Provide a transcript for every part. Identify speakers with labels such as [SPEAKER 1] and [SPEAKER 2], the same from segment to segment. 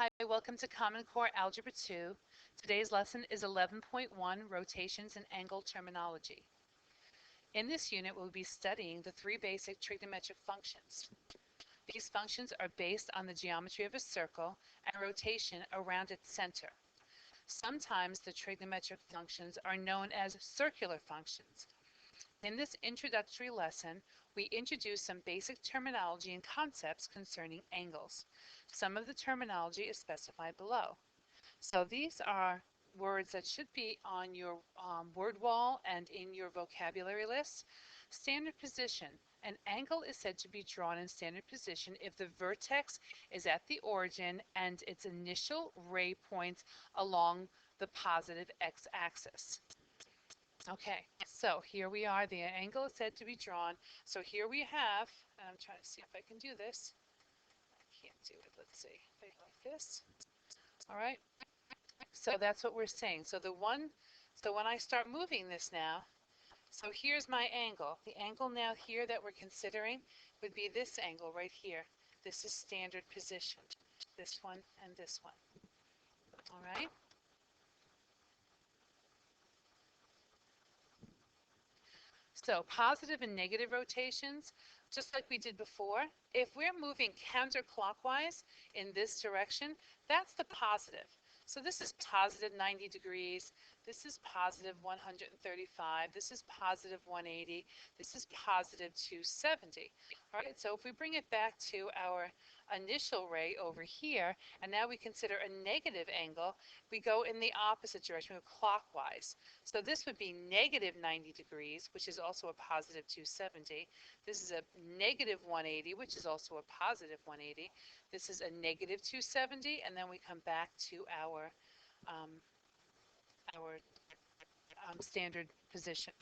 [SPEAKER 1] Hi, welcome to Common Core Algebra II. Today's lesson is 11.1, Rotations and Angle Terminology. In this unit, we'll be studying the three basic trigonometric functions. These functions are based on the geometry of a circle and rotation around its center. Sometimes the trigonometric functions are known as circular functions. In this introductory lesson, we introduce some basic terminology and concepts concerning angles. Some of the terminology is specified below. So these are words that should be on your word wall and in your vocabulary list. Standard position. An angle is said to be drawn in standard position if the vertex is at the origin and its initial ray points along the positive x-axis. Okay, so here we are. The angle is said to be drawn. So here we have, and I'm trying to see if I can do this. I can't do it. Let's see. If I go like this. All right. So that's what we're saying. So when I start moving this now, so here's my angle. The angle now here that we're considering would be this angle right here. This is standard position. This one and this one. All right. So positive and negative rotations, just like we did before, if we're moving counterclockwise in this direction, that's the positive. So this is positive 90 degrees, this is positive 135, this is positive 180, this is positive 270. All right, so if we bring it back to our initial ray over here, and now we consider a negative angle, we go in the opposite direction, we go clockwise. So this would be negative 90 degrees, which is also a positive 270. This is a negative 180, which is also a positive 180. This is a negative 270, and then we come back to our standard position.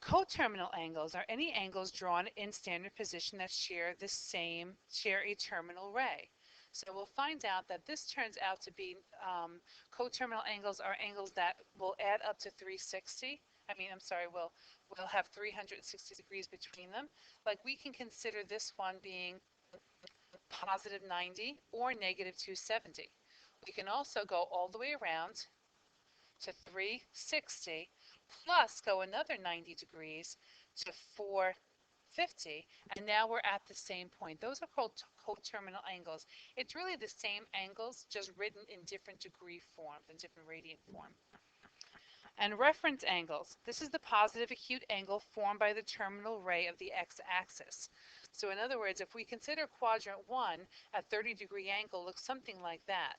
[SPEAKER 1] Coterminal angles are any angles drawn in standard position that share a terminal ray. So we'll find out that this turns out to be coterminal angles are angles that will add up to 360. We'll have 360 degrees between them. Like we can consider this one being positive 90 or negative 270. We can also go all the way around to 360 plus go another 90 degrees to 450, and now we're at the same point. Those are called coterminal angles. It's really the same angles, just written in different degree forms and different radian form. And reference angles. This is the positive acute angle formed by the terminal ray of the x-axis. So in other words, if we consider quadrant 1, a 30-degree angle looks something like that.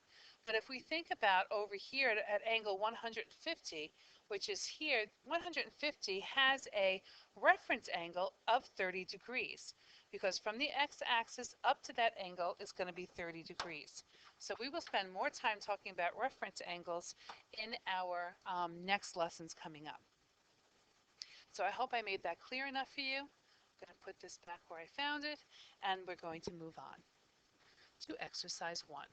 [SPEAKER 1] But if we think about over here at angle 150, which is here, 150 has a reference angle of 30 degrees because from the x-axis up to that angle is going to be 30 degrees. So we will spend more time talking about reference angles in our next lessons coming up. So I hope I made that clear enough for you. I'm going to put this back where I found it, and we're going to move on to exercise 1.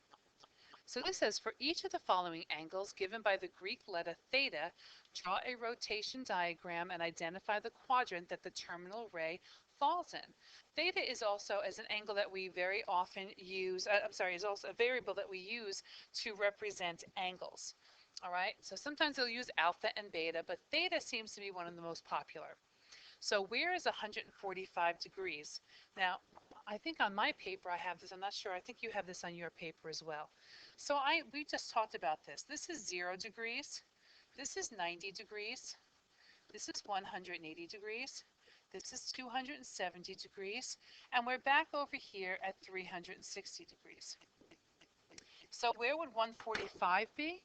[SPEAKER 1] So this says, for each of the following angles given by the Greek letter theta, draw a rotation diagram and identify the quadrant that the terminal ray falls in. Theta is also as an angle that we very often use, is also a variable that we use to represent angles. All right, so sometimes they'll use alpha and beta, but theta seems to be one of the most popular. So where is 145 degrees? Now, I think on my paper I have this. I'm not sure. I think you have this on your paper as well. So we just talked about this. This is 0 degrees. This is 90 degrees. This is 180 degrees. This is 270 degrees. And we're back over here at 360 degrees. So where would 145 be?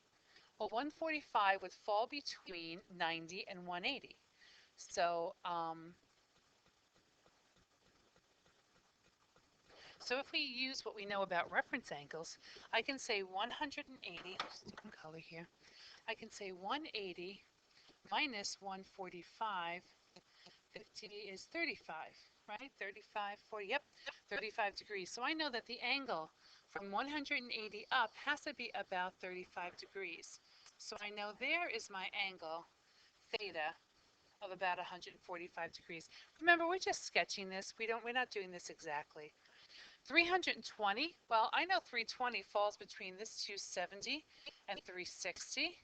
[SPEAKER 1] Well, 145 would fall between 90 and 180. So so if we use what we know about reference angles, I can say 180, different color here. I can say 180 minus 145, 50 is 35, right? 35, 40, yep, 35 degrees. So I know that the angle from 180 up has to be about 35 degrees. So I know there is my angle, theta, of about 145 degrees. Remember, we're just sketching this. We're not doing this exactly. 320, well, I know 320 falls between this 270 and 360.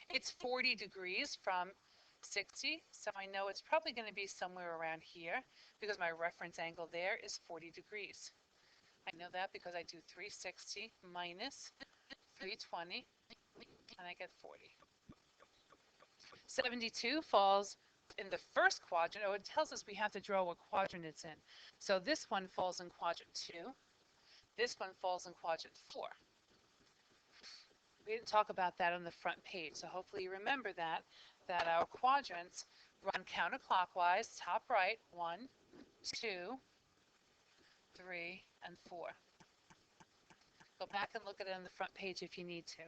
[SPEAKER 1] It's 40 degrees from 60, so I know it's probably going to be somewhere around here because my reference angle there is 40 degrees. I know that because I do 360 minus 320, and I get 40. 72 falls in the first quadrant. Oh, it tells us we have to draw what quadrant it's in. So this one falls in quadrant 2. This one falls in quadrant 4. We didn't talk about that on the front page, so hopefully you remember that our quadrants run counterclockwise, top right, 1, 2, 3, and 4. Go back and look at it on the front page if you need to.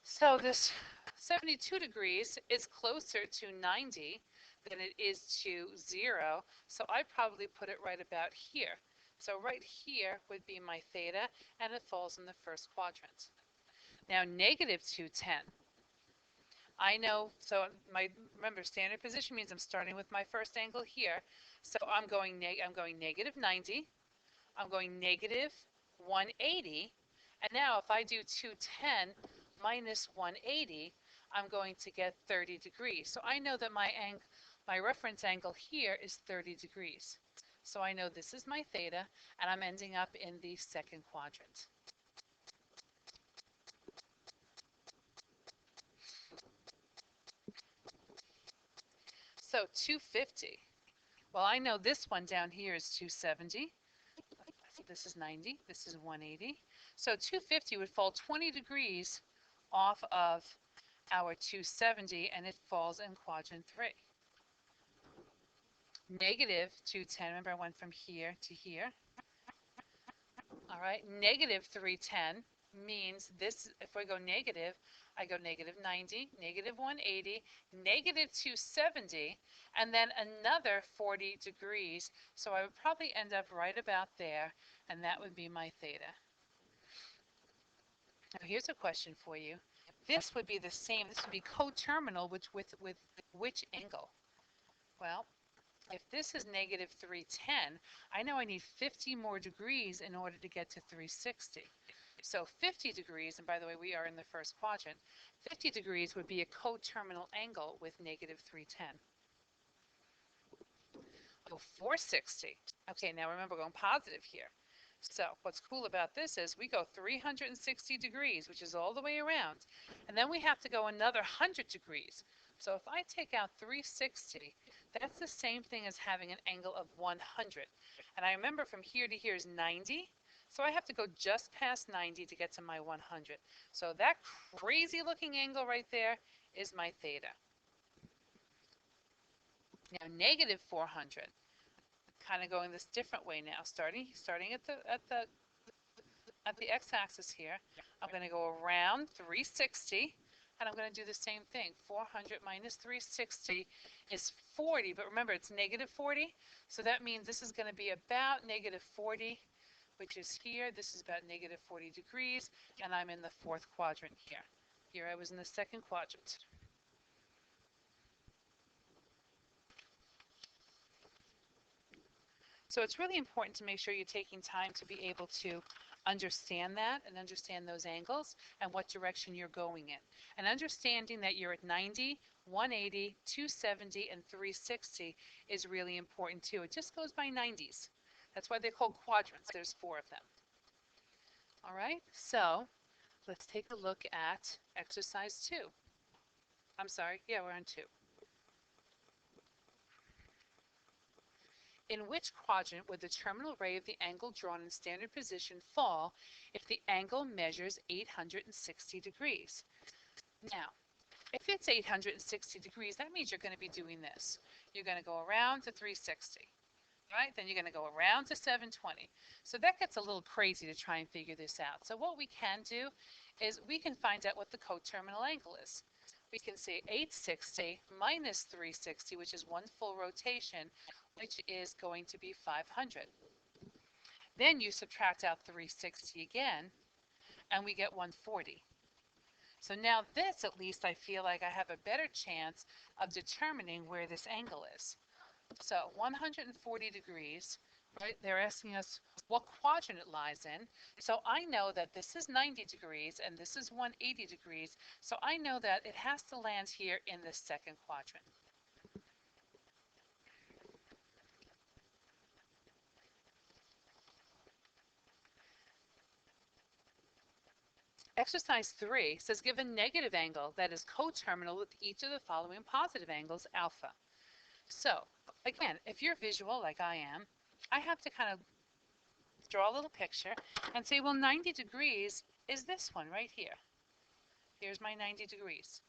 [SPEAKER 1] So this 72 degrees is closer to 90 than it is to 0, so I probably put it right about here. So right here would be my theta, and it falls in the first quadrant. Now negative 210. I know, so remember, standard position means I'm starting with my first angle here. So I'm going negative 90, I'm going negative 180, and now if I do 210 minus 180, I'm going to get 30 degrees. So I know that my reference angle here is 30 degrees. So I know this is my theta, and I'm ending up in the second quadrant. So 250. Well, I know this one down here is 270. This is 90. This is 180. So 250 would fall 20 degrees off of our 270, and it falls in quadrant 3. Negative 210. Remember, I went from here to here. All right. Negative 310 means this, if we go negative, I go negative 90, negative 180, negative 270, and then another 40 degrees. So I would probably end up right about there, and that would be my theta. Now here's a question for you. This would be the same, this would be coterminal with which angle? Well, if this is negative 310, I know I need 50 more degrees in order to get to 360. So 50 degrees, and by the way, we are in the first quadrant, 50 degrees would be a coterminal angle with negative 310. Oh, 460. Okay, now remember, we're going positive here. So what's cool about this is we go 360 degrees, which is all the way around, and then we have to go another 100 degrees. So if I take out 360, that's the same thing as having an angle of 100. And I remember from here to here is 90, so I have to go just past 90 to get to my 100. So that crazy looking angle right there is my theta. Now negative 400, kind of going this different way now, starting at the x-axis here. I'm going to go around 360, and I'm going to do the same thing. 400 minus 360 is 40, but remember it's negative 40, so that means this is going to be about negative 40, which is here. This is about negative 40 degrees, and I'm in the fourth quadrant here. Here I was in the second quadrant. So it's really important to make sure you're taking time to be able to understand that and understand those angles and what direction you're going in. And understanding that you're at 90, 180, 270, and 360 is really important too. It just goes by 90s. That's why they're called quadrants. There's 4 of them. All right, so let's take a look at exercise 2. I'm sorry, yeah, we're on 2. In which quadrant would the terminal ray of the angle drawn in standard position fall if the angle measures 860 degrees? Now, if it's 860 degrees, that means you're going to be doing this. You're going to go around to 360, right? Then you're going to go around to 720. So that gets a little crazy to try and figure this out. So what we can do is we can find out what the coterminal angle is. We can say 860 minus 360, which is one full rotation, which is going to be 500. Then you subtract out 360 again, and we get 140. So now this, at least I feel like I have a better chance of determining where this angle is. So 140 degrees, right? They're asking us what quadrant it lies in. So I know that this is 90 degrees and this is 180 degrees. So I know that it has to land here in the second quadrant. Exercise 3 says give a negative angle that is coterminal with each of the following positive angles, alpha. So again, if you're visual like I am, I have to kind of draw a little picture and say, well, 90 degrees is this one right here. Here's my 90 degrees.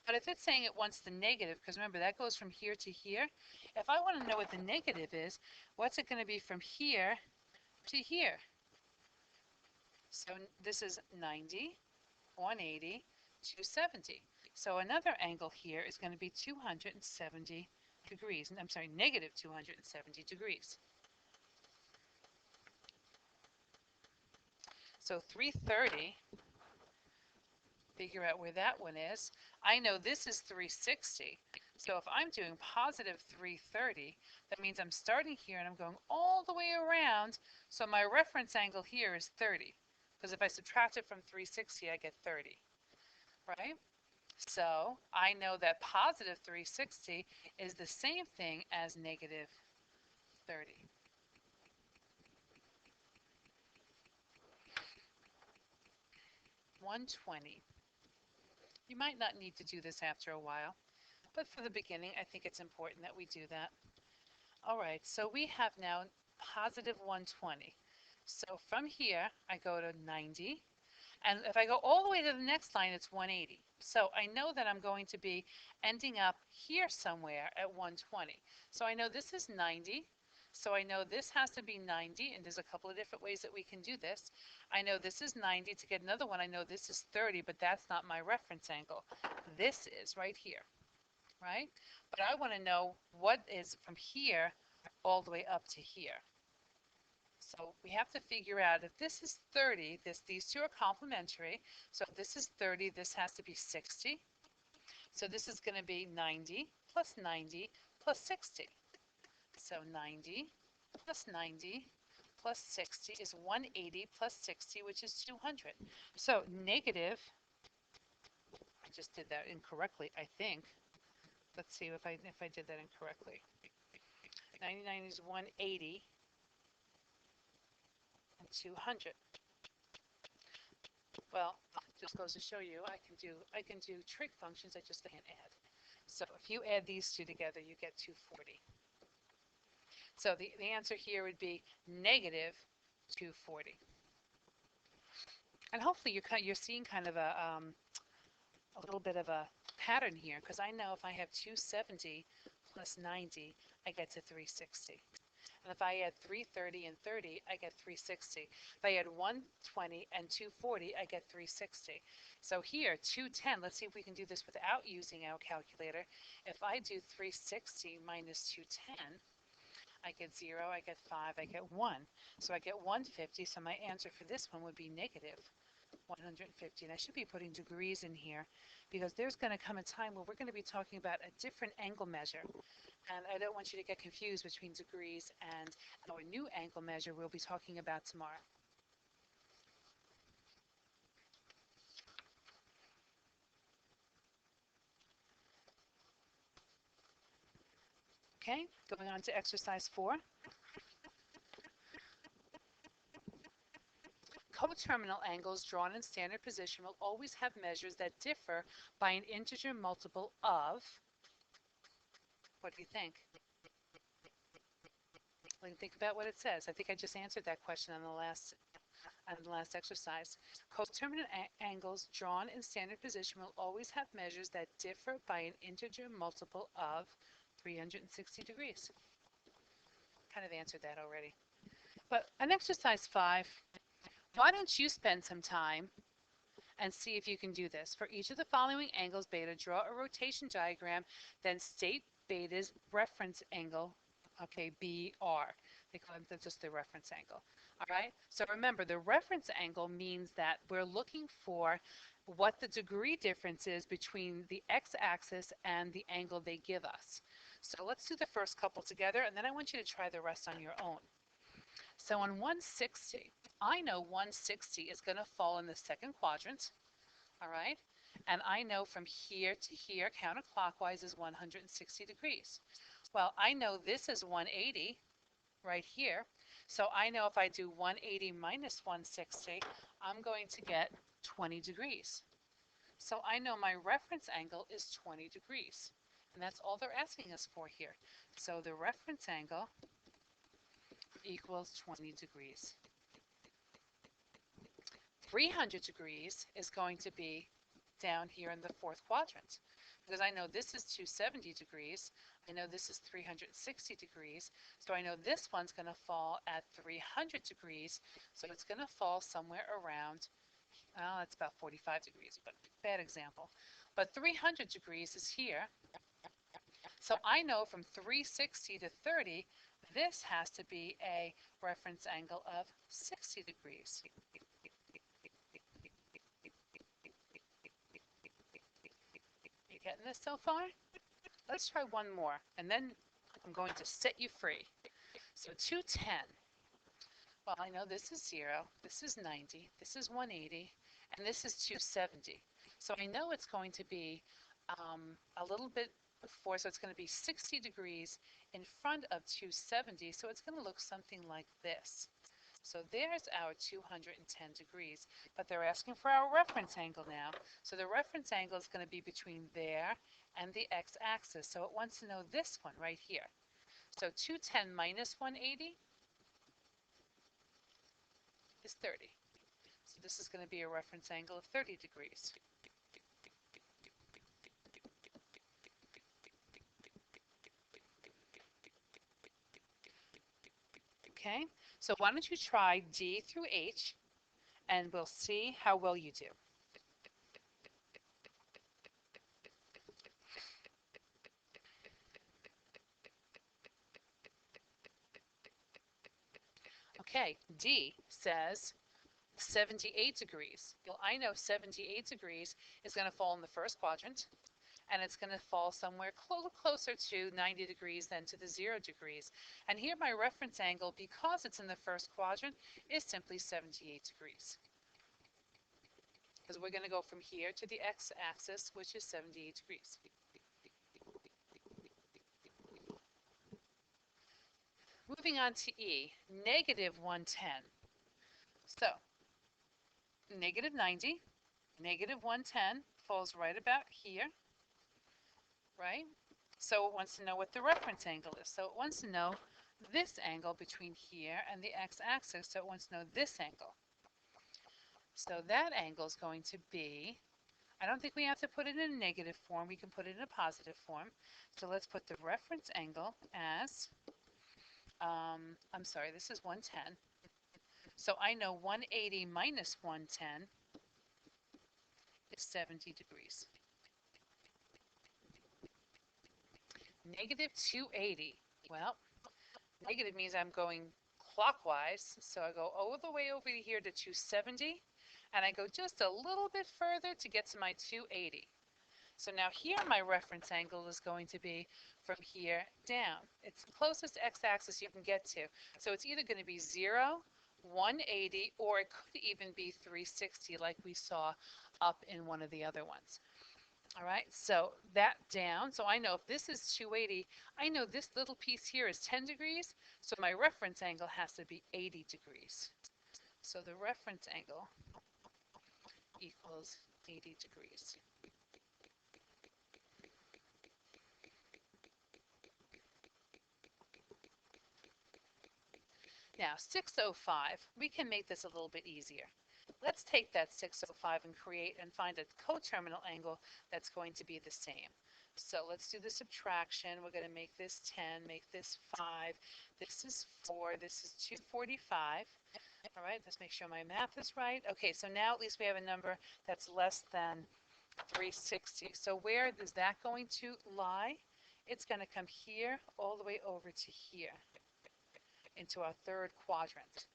[SPEAKER 1] But if it's saying it wants the negative, because remember that goes from here to here, if I want to know what the negative is, what's it going to be from here to here? So this is 90, 180, 270. So another angle here is going to be 270 degrees. I'm sorry, negative 270 degrees. So 330, figure out where that one is. I know this is 360. So if I'm doing positive 330, that means I'm starting here and I'm going all the way around. So my reference angle here is 30. Because if I subtract it from 360, I get 30, right? So I know that positive 360 is the same thing as negative 30. $120. You might not need to do this after a while, but for the beginning, I think it's important that we do that. All right, so we have now positive 120. So from here, I go to 90. And if I go all the way to the next line, it's 180. So I know that I'm going to be ending up here somewhere at 120. So I know this is 90. So I know this has to be 90, and there's a couple of different ways that we can do this. I know this is 90. To get another one, I know this is 30, but that's not my reference angle. This is right here, right? But I want to know what is from here all the way up to here. So we have to figure out if this is 30, these two are complementary. So if this is 30, this has to be 60. So this is going to be 90 plus 90 plus 60. So 90 plus 90 plus 60 is 180 plus 60, which is 200. So negative, I just did that incorrectly, I think. Let's see if I did that incorrectly. 99 is 180 and 200. Well, just goes to show you I can do trig functions, I just can't add. So if you add these two together, you get 240. So the answer here would be negative 240. And hopefully you're seeing kind of a little bit of a pattern here, because I know if I have 270 plus 90, I get to 360. And if I add 330 and 30, I get 360. If I add 120 and 240, I get 360. So here, 210, let's see if we can do this without using our calculator. If I do 360 minus 210, I get 0, I get 5, I get 1. So I get 150, so my answer for this one would be negative 150. And I should be putting degrees in here because there's going to come a time where we're going to be talking about a different angle measure. And I don't want you to get confused between degrees and our new angle measure we'll be talking about tomorrow. Okay, going on to exercise 4. Coterminal angles drawn in standard position will always have measures that differ by an integer multiple of, what do you think? Think about what it says. I think I just answered that question on the last exercise. Coterminal angles drawn in standard position will always have measures that differ by an integer multiple of 360 degrees. Kind of answered that already. But on exercise 5, why don't you spend some time and see if you can do this. For each of the following angles beta, draw a rotation diagram, then state beta's reference angle, okay, BR. They call it just the reference angle. All right, so remember the reference angle means that we're looking for what the degree difference is between the x-axis and the angle they give us. So let's do the first couple together, and then I want you to try the rest on your own. So on 160, I know 160 is going to fall in the second quadrant, all right? And I know from here to here, counterclockwise, is 160 degrees. Well, I know this is 180 right here. So I know if I do 180 minus 160, I'm going to get 20 degrees. So I know my reference angle is 20 degrees. And that's all they're asking us for here. So the reference angle equals 20 degrees. 300 degrees is going to be down here in the fourth quadrant, because I know this is 270 degrees, I know this is 360 degrees, so I know this one's going to fall at 300 degrees, so it's going to fall somewhere around, well, it's about 45 degrees, but bad example. But 300 degrees is here, so I know from 360 to 30, this has to be a reference angle of 60 degrees. You getting this so far? Let's try one more, and then I'm going to set you free. So 210. Well, I know this is 0, this is 90, this is 180, and this is 270. So I know it's going to be a little bit before, so it's going to be 60 degrees in front of 270, so it's going to look something like this. So there's our 210 degrees, but they're asking for our reference angle now. So the reference angle is going to be between there and the x-axis. So it wants to know this one right here. So 210 minus 180 is 30. So this is going to be a reference angle of 30 degrees. Okay, so why don't you try D through H, and we'll see how well you do. Okay, D says 78 degrees. Well, I know 78 degrees is going to fall in the first quadrant, and it's going to fall somewhere closer to 90 degrees than to the 0 degrees. And here my reference angle, because it's in the first quadrant, is simply 78 degrees. Because we're going to go from here to the x-axis, which is 78 degrees. Moving on to E, negative 110. So, negative 90, negative 110 falls right about here, right? So it wants to know what the reference angle is. So it wants to know this angle between here and the x-axis, so it wants to know this angle. So that angle is going to be, I don't think we have to put it in a negative form, we can put it in a positive form. So let's put the reference angle as, I'm sorry, this is 110. So I know 180 minus 110 is 70 degrees. Negative 280. Well, negative means I'm going clockwise, so I go all the way over here to 270, and I go just a little bit further to get to my 280. So now here my reference angle is going to be from here down. It's the closest x-axis you can get to. So it's either going to be 0, 180, or it could even be 360 like we saw up in one of the other ones. All right, so that down, so I know if this is 280, I know this little piece here is 10 degrees, so my reference angle has to be 80 degrees. So the reference angle equals 80 degrees. Now, 605, we can make this a little bit easier. Let's take that 605 and create and find a coterminal angle that's going to be the same. So let's do the subtraction. We're going to make this 10, make this 5, this is 4, this is 245. All right, let's make sure my math is right. Okay, so now at least we have a number that's less than 360. So where is that going to lie? It's going to come here all the way over to here into our third quadrant.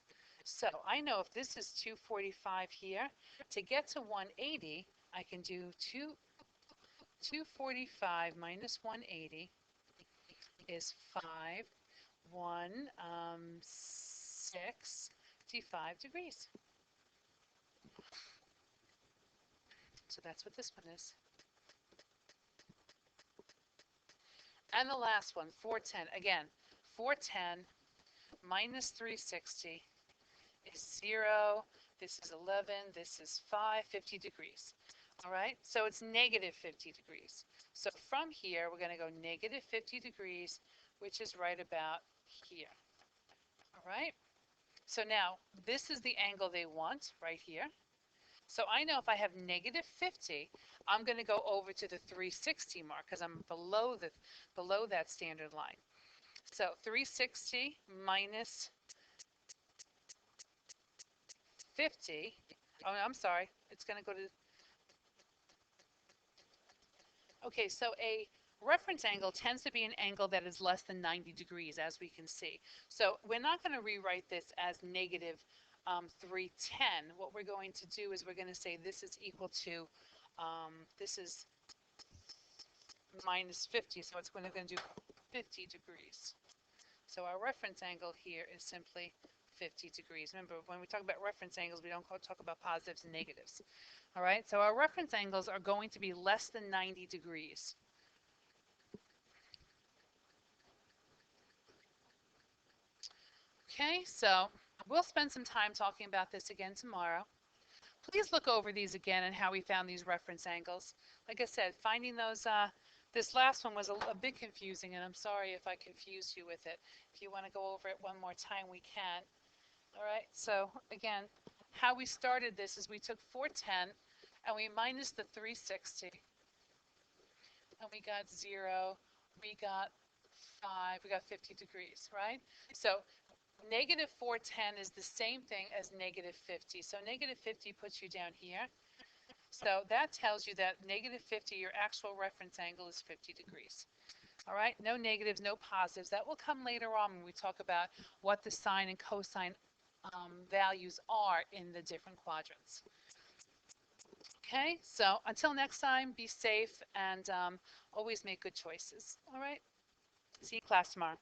[SPEAKER 1] So I know if this is 245 here, to get to 180, I can do 245 minus 180 is 5, 1, 65 degrees. So that's what this one is. And the last one, 410. Again, 410 minus 360 is 0. This is 11. This is 5, 50 degrees. All right, so it's negative 50 degrees. So from here, we're going to go negative 50 degrees, which is right about here. All right, so now this is the angle they want right here. So I know if I have negative 50, I'm going to go over to the 360 mark because I'm below that standard line. So 360 minus 50. Oh, I'm sorry. It's going to go to. Okay, so a reference angle tends to be an angle that is less than 90 degrees, as we can see. So we're not going to rewrite this as negative 310. What we're going to do is we're going to say this is equal to, this is minus 50, so it's going to do 50 degrees. So our reference angle here is simply 50 degrees. Remember, when we talk about reference angles, we don't talk about positives and negatives. All right, so our reference angles are going to be less than 90 degrees. Okay, so we'll spend some time talking about this again tomorrow. Please look over these again and how we found these reference angles. Like I said, finding those, this last one was a bit confusing, and I'm sorry if I confused you with it. If you want to go over it one more time, we can. All right, so again, how we started this is we took 410 and we minus the 360, and we got 0, we got 5, we got 50 degrees, right? So negative 410 is the same thing as negative 50. So negative 50 puts you down here. So that tells you that negative 50, your actual reference angle is 50 degrees. All right, no negatives, no positives. That will come later on when we talk about what the sine and cosine values are in the different quadrants. Okay, so until next time, be safe and always make good choices. All right, see you in class tomorrow.